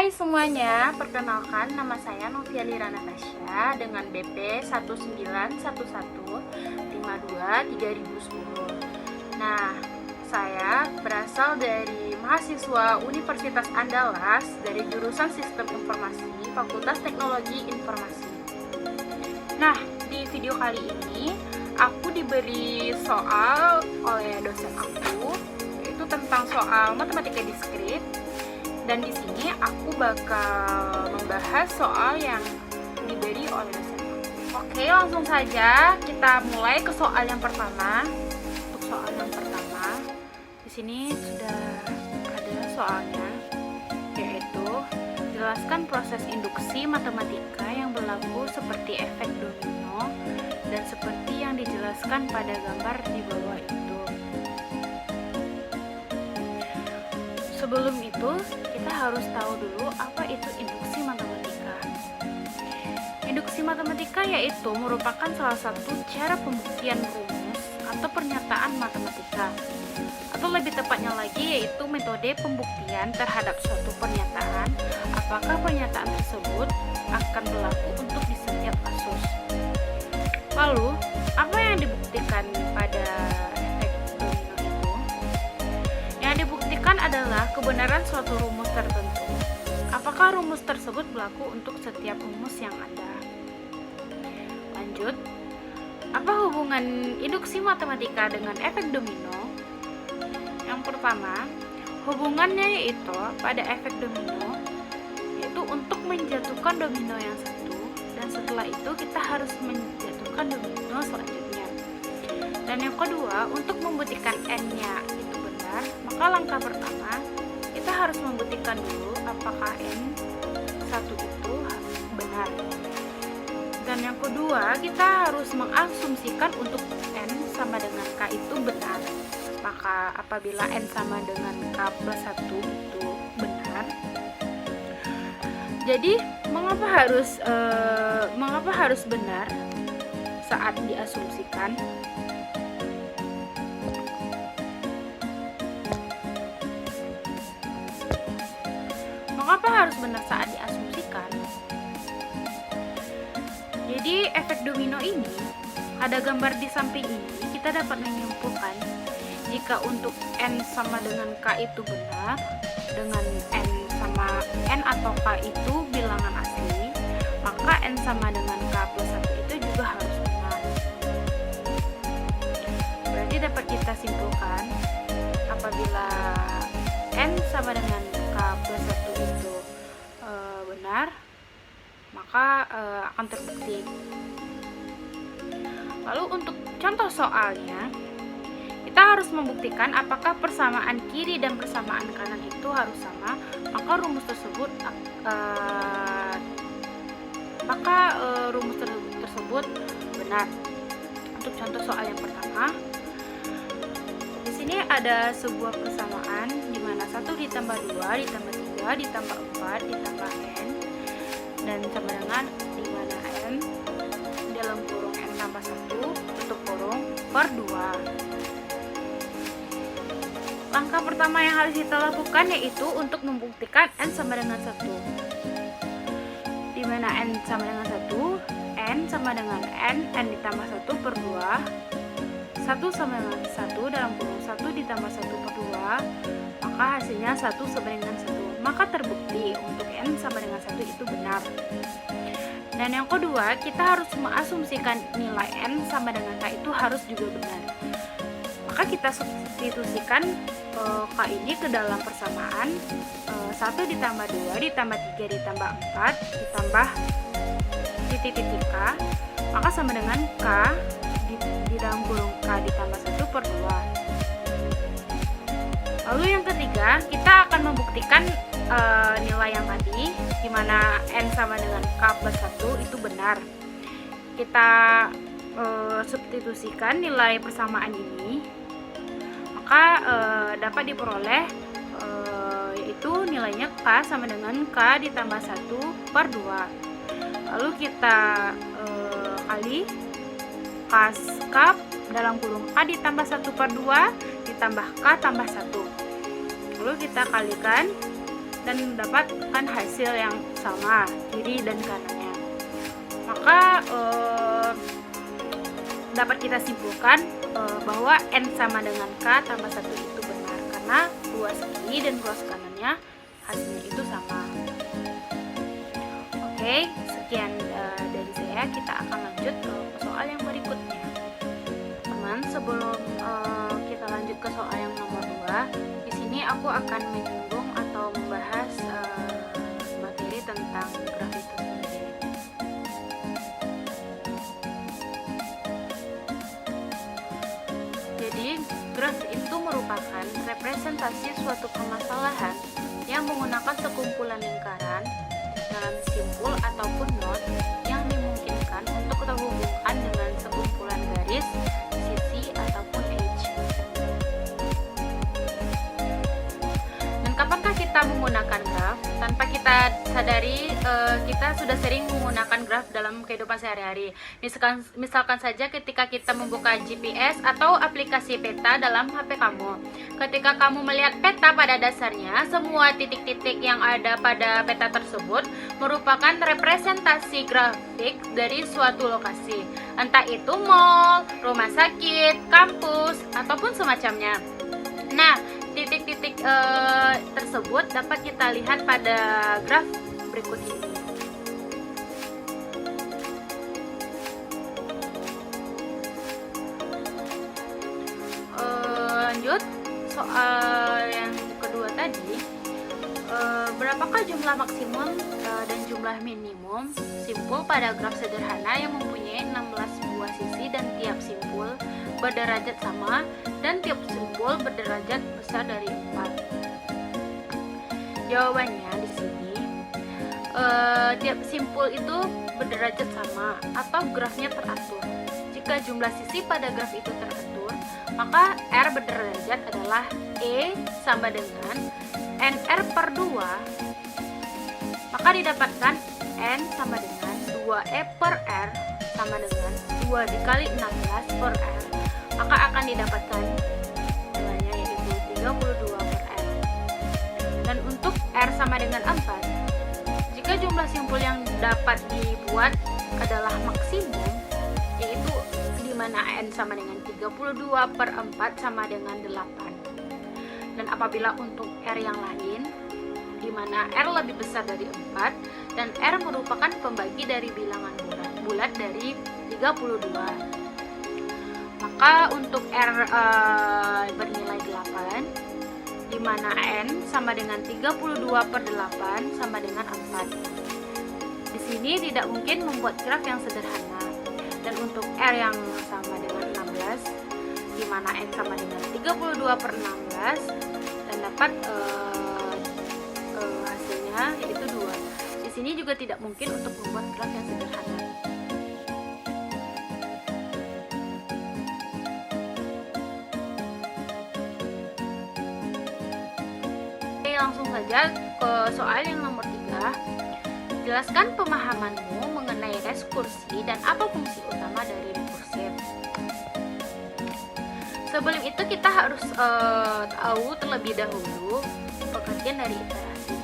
Hai semuanya, perkenalkan nama saya Novialira Natasha dengan BP 1911523010. Nah, saya berasal dari mahasiswa Universitas Andalas dari jurusan Sistem Informasi, Fakultas Teknologi Informasi. Nah, di video kali ini aku diberi soal oleh dosen aku, yaitu tentang soal matematika diskrit. Dan di sini aku bakal membahas soal yang diberi oleh dosen. Oke, langsung saja kita mulai ke soal yang pertama. Untuk soal yang pertama, di sini sudah ada soalnya, yaitu jelaskan proses induksi matematika yang berlaku seperti efek domino dan seperti yang dijelaskan pada gambar di bawah itu. Sebelum itu, kita harus tahu dulu apa itu induksi matematika. Induksi matematika yaitu merupakan salah satu cara pembuktian rumus atau pernyataan matematika. Atau lebih tepatnya lagi yaitu metode pembuktian terhadap suatu pernyataan, apakah pernyataan tersebut akan berlaku untuk di setiap kasus. Lalu, apa yang dibuktikan pada efek domino itu? Yang dibuktikan adalah kebenaran suatu rumus tertentu. Apakah rumus tersebut berlaku untuk setiap rumus yang ada? Lanjut, apa hubungan induksi matematika dengan efek domino? Yang pertama, hubungannya yaitu pada efek domino, yaitu untuk menjatuhkan domino yang satu, dan setelah itu kita harus menjatuhkan domino selanjutnya. Dan yang kedua, untuk membuktikan n-nya itu benar, maka langkah pertama kita harus membuktikan dulu apakah n1 itu benar. Dan yang kedua, kita harus mengasumsikan untuk n sama dengan k itu benar. Maka apabila n sama dengan k plus 1 itu benar, jadi mengapa harus benar saat diasumsikan? Mengapa harus benar saat diasumsikan? Jadi efek domino ini, ada gambar di samping ini, kita dapat menyimpulkan jika untuk n sama dengan k itu benar, dengan n atau k itu bilangan asli, maka n sama dengan k plus 1 itu juga harus benar. Berarti dapat kita simpulkan apabila n sama dengan k plus 1 itu benar, maka akan terbukti. Lalu untuk contoh soalnya, kita harus membuktikan apakah persamaan kiri dan persamaan kanan itu harus sama, maka rumus tersebut benar. Untuk contoh soal yang pertama, di sini ada sebuah persamaan di mana 1 ditambah 2 ditambah 3 ditambah 4 ditambah n dan sama dengan di mana n dalam kurung n tambah 1 tutup kurung per 2. Langkah pertama yang harus kita lakukan yaitu untuk membuktikan n sama dengan 1. Di mana n sama dengan 1, n sama dengan n ditambah 1 per 2. 1 sama dengan 1 dalam kurung 1 ditambah 1 per 2, maka hasilnya 1 sama dengan 1. Maka terbukti untuk n sama dengan 1 itu benar. Dan yang kedua, kita harus mengasumsikan nilai n sama dengan k itu harus juga benar. Maka kita substitusikan k ini ke dalam persamaan 1 ditambah 2 ditambah 3 ditambah 4 ditambah titik-titik k, maka sama dengan k di dalam kurung k ditambah 1 per 2. Lalu yang ketiga, kita akan membuktikan nilai yang tadi, di mana n sama dengan k plus 1 itu benar. Kita substitusikan nilai persamaan ini, maka dapat diperoleh yaitu nilainya k sama dengan k ditambah 1 per 2. Lalu kita kali k dalam kurung k ditambah 1 per 2 ditambah k tambah 1. Lalu kita kalikan dan mendapatkan hasil yang sama kiri dan kanannya. Maka dapat kita simpulkan bahwa N sama dengan K tambah 1 itu benar, karena ruas kiri dan ruas kanannya hasilnya itu sama. Oke, sekian dari saya. Kita akan lanjut ke soal yang berikutnya. Teman, sebelum kita lanjut ke soal yang nomor 2, di sini aku akan menyinggung atau membahas materi tentang graf itu sendiri. Jadi, graf itu merupakan representasi suatu permasalahan yang menggunakan sekumpulan lingkaran dalam simpul ataupun not yang dimungkinkan untuk terhubungkan dengan sekumpulan garis, sisi, ataupun edge. Dan kapankah kita menggunakan graf? Tanpa kita sadari, kita sudah sering menggunakan graf dalam kehidupan sehari-hari. Misalkan saja ketika kita membuka GPS atau aplikasi peta dalam HP kamu. Ketika kamu melihat peta, pada dasarnya semua titik-titik yang ada pada peta tersebut merupakan representasi grafik dari suatu lokasi, entah itu mall, rumah sakit, kampus, ataupun semacamnya. Nah, titik-titik tersebut dapat kita lihat pada graf berikut ini. Lanjut, soal yang kedua tadi, berapakah jumlah maksimum dan jumlah minimum simpul pada graf sederhana yang mempunyai 16 buah sisi dan tiap simpul berderajat sama dan tiap simpul berderajat besar dari 4? Jawabannya di sini, tiap simpul itu berderajat sama atau grafnya teratur. Jika jumlah sisi pada graf itu teratur, maka R berderajat adalah E sama dengan NR per 2, maka didapatkan N sama dengan 2E per R sama dengan 2 dikali 16 per R, maka akan didapatkan nilainya yaitu 32 per R. Dan untuk R sama dengan 4, jika jumlah simpul yang dapat dibuat adalah maksimum, yaitu di mana N sama dengan 32 per 4 sama dengan 8. Dan apabila untuk R yang lain, di mana R lebih besar dari 4 dan R merupakan pembagi dari bilangan bulat dari 32, maka untuk R bernilai 8, di mana N sama dengan 32 per 8 sama dengan 4. Di sini tidak mungkin membuat graf yang sederhana. Dan untuk R yang sama dengan 16, di mana N sama dengan 32 per 16 dan dapat hasilnya yaitu 2. Di sini juga tidak mungkin untuk membuat graf yang sederhana. Oke, langsung saja ke soal yang nomor 3. Jelaskan pemahamanmu mengenai rekursi dan apa fungsi utama dari rekursif. Sebelum itu kita harus tahu terlebih dahulu pengertian dari iterasi.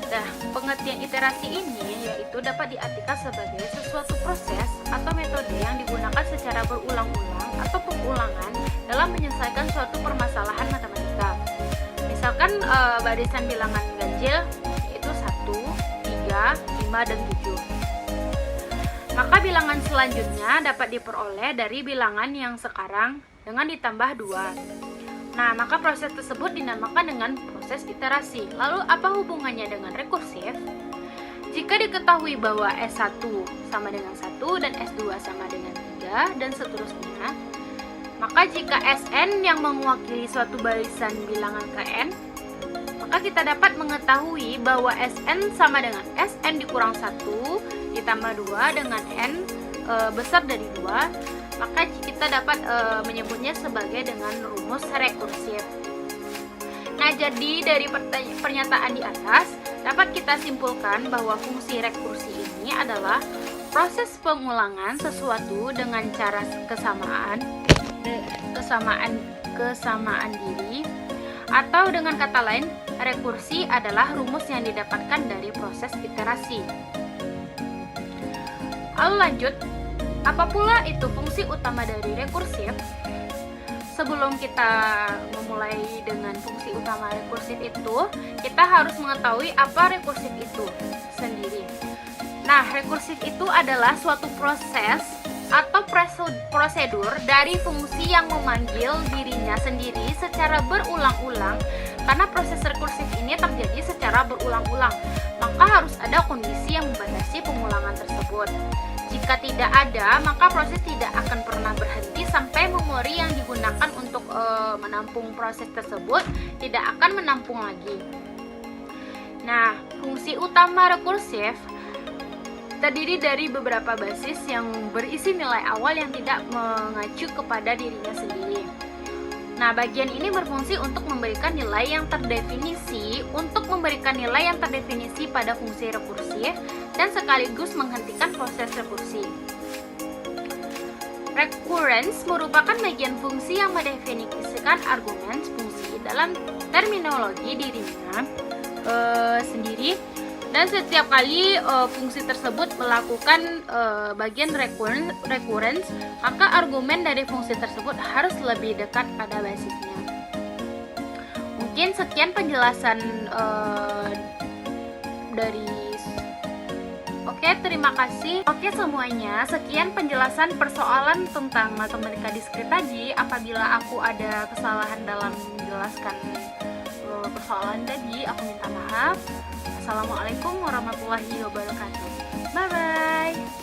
Nah, pengertian iterasi ini yaitu dapat diartikan sebagai sesuatu proses atau metode yang digunakan secara berulang-ulang atau pengulangan dalam menyelesaikan suatu permasalahan matematika. Misalkan barisan bilangan ganjil yaitu 1, 3, 5, dan 7. Maka bilangan selanjutnya dapat diperoleh dari bilangan yang sekarang dengan ditambah 2. Nah, maka proses tersebut dinamakan dengan proses iterasi. Lalu apa hubungannya dengan rekursif? Jika diketahui bahwa S1 sama dengan 1 dan S2 sama dengan 3 dan seterusnya, maka jika Sn yang mewakili suatu barisan bilangan Kn, maka kita dapat mengetahui bahwa Sn sama dengan Sn dikurang 1 ditambah 2 dengan N besar dari 2, maka kita dapat menyebutnya sebagai dengan rumus rekursif. Nah, jadi dari pernyataan di atas dapat kita simpulkan bahwa fungsi rekursi ini adalah proses pengulangan sesuatu dengan cara kesamaan diri, atau dengan kata lain Rekursi adalah rumus yang didapatkan dari proses iterasi. Lalu lanjut, apa pula itu fungsi utama dari rekursif? Sebelum kita memulai dengan fungsi utama rekursif itu, kita harus mengetahui apa rekursif itu sendiri. Nah, rekursif itu adalah suatu proses atau prosedur dari fungsi yang memanggil dirinya sendiri secara berulang-ulang. Karena proses rekursif ini terjadi secara berulang-ulang, maka harus ada kondisi yang membatasi pengulangan tersebut. Jika tidak ada, maka proses tidak akan pernah berhenti sampai memori yang digunakan untuk menampung proses tersebut tidak akan menampung lagi. Nah, fungsi utama rekursif terdiri dari beberapa basis yang berisi nilai awal yang tidak mengacu kepada dirinya sendiri. Nah, bagian ini berfungsi untuk memberikan nilai yang terdefinisi pada fungsi rekursif dan sekaligus menghentikan proses rekursi. Recurrence merupakan bagian fungsi yang mendefinisikan argumen fungsi dalam terminologi dirinya sendiri, dan setiap kali fungsi tersebut melakukan bagian recurrence, maka argumen dari fungsi tersebut harus lebih dekat pada basisnya. Mungkin sekian penjelasan terima kasih. Oke semuanya, sekian penjelasan persoalan tentang matematika diskrit tadi. Apabila aku ada kesalahan dalam menjelaskan persoalan tadi, aku minta maaf. Assalamualaikum warahmatullahi wabarakatuh. Bye bye.